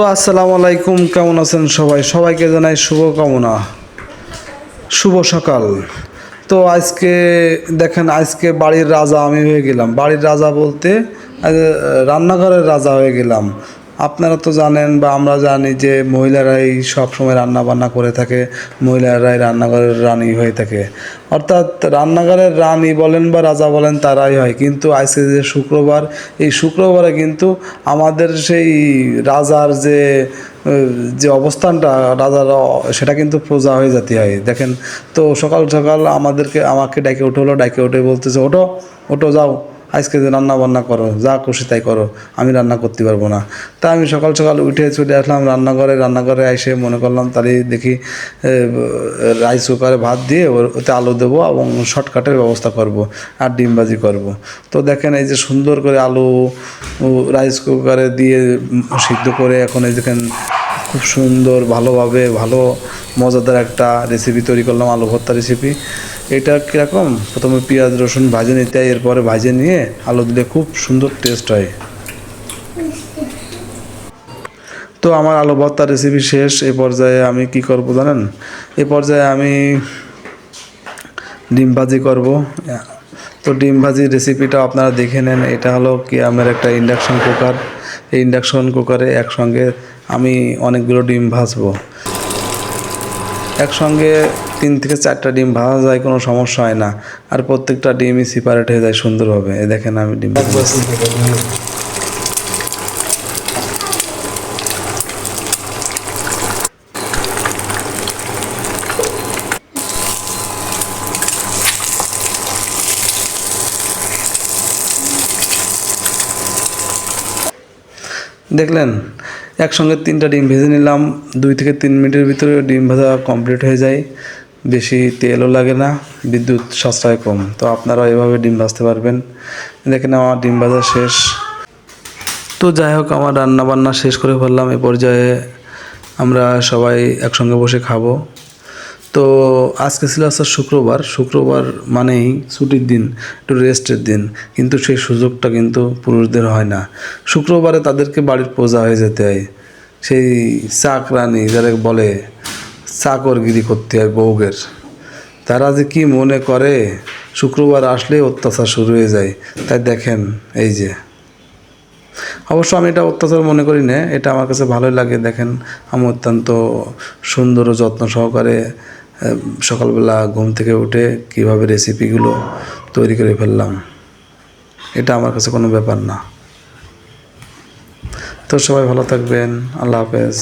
তো আসসালামু আলাইকুম, কেমন আছেন সবাই? সবাইকে জানাই শুভ কামনা, শুভ সকাল। তো আজকে দেখেন, আজকে বাড়ির রাজা আমি হয়ে গেলাম। বাড়ির রাজা বলতে রান্নাঘরের রাজা হয়ে গেলাম। আপনারা তো জানেন বা আমরা জানি যে মহিলারাই সব সময় রান্না বান্না করে থাকে, মহিলারাই রান্নাঘরের রানী হয়ে থাকে। অর্থাৎ রান্নাঘরের রানী বলেন বা রাজা বলেন তারাই হয়। কিন্তু আজকে যে শুক্রবার, এই শুক্রবারে কিন্তু আমাদের সেই রাজার যে অবস্থানটা রাজার, সেটা কিন্তু প্রজা হয়ে যেতে হয়। দেখেন, তো সকাল সকাল আমাকে ডাকে উঠলো, ডাকে উঠে বলতেছে, ওঠো ওঠো, যাও আজকে যে রান্না বান্না করো, যা খুশি তাই করো, আমি রান্না করতে পারবো না। তা আমি সকাল সকাল উঠে চলে আসলাম রান্নাঘরে এসে মনে করলাম তাহলে দেখি রাইস কুকারে ভাত দিয়ে ওতে আলু দেবো এবং শর্টকাটের ব্যবস্থা করব আর ডিম ভাজি করব। তো দেখেন, এই যে সুন্দর করে আলু রাইস কুকারে দিয়ে সিদ্ধ করে এখন এই দেখেন খুব সুন্দর ভালোভাবে ভালো মজাদার একটা রেসিপি তৈরি করলাম, আলু ভর্তা রেসিপি। এটা কীরকম, প্রথমে পেঁয়াজ রসুন ভাজে নিতে হয়, এরপরে ভাজে নিয়ে আলু দিলে খুব সুন্দর টেস্ট হয়। তো আমার আলু ভর্তা রেসিপি শেষ। এই পর্যায়ে আমি কি করব জানেন? এই পর্যায়ে আমি ডিম ভাজি করব। তো ডিম ভাজি রেসিপিটা আপনারা দেখে নেন। এটা হলো কি, আমার একটা ইন্ডাকশন কুকার। এই ইন্ডাকশন কুকারে একসঙ্গে আমি অনেকগুলো ডিম ভাজবো। একসঙ্গে 3 থেকে 4টা ডিম ভাজা যায়, কোনো সমস্যা হয় না। আর প্রত্যেকটা ডিমই সেপারেট হয়ে যায় সুন্দরভাবে। এই দেখেন আমি ডিম দেখলেন, একসঙ্গে 3টা ডিম ভেজে নিলাম। 2 থেকে 3 মিনিটের ভিতরে ডিম ভাজা কমপ্লিট হয়ে যায়। বেশি তেলও লাগে না, বিদ্যুৎ সাশ্রয় কম। তো আপনারা এভাবে ডিম ভাজতে পারবেন। দেখেন আমার ডিম ভাজা শেষ। তো যাই হোক, আমার রান্না বান্না শেষ করে ফেললাম। এ পর্যায়ে আমরা সবাই একসঙ্গে বসে খাবো। তো আজকে ছিল শুক্রবার। শুক্রবার মানেই ছুটির দিন, একটু রেস্টের দিন। কিন্তু সেই সুযোগটা কিন্তু পুরুষদের হয় না। শুক্রবারে তাদেরকে বাড়ির প্রজা হয়ে যেতে হয়। সেই চাকরানি যারা বলে, চাকরগিরি করতে হয় বউয়ের। তারা যে কি মনে করে, শুক্রবার আসলে অত্যাচার শুরু হয়ে যায়। তাই দেখেন, এই যে, অবশ্য আমি এটা অত্যাচার মনে করি না, এটা আমার কাছে ভালোই লাগে। দেখেন, আমি অত্যন্ত সুন্দর ও যত্ন সহকারে সকালবেলা ঘুম থেকে উঠে কীভাবে রেসিপিগুলো তৈরি করে ফেললাম। এটা আমার কাছে কোনো ব্যাপার না। তো সবাই ভালো থাকবেন, আল্লাহ হাফেজ।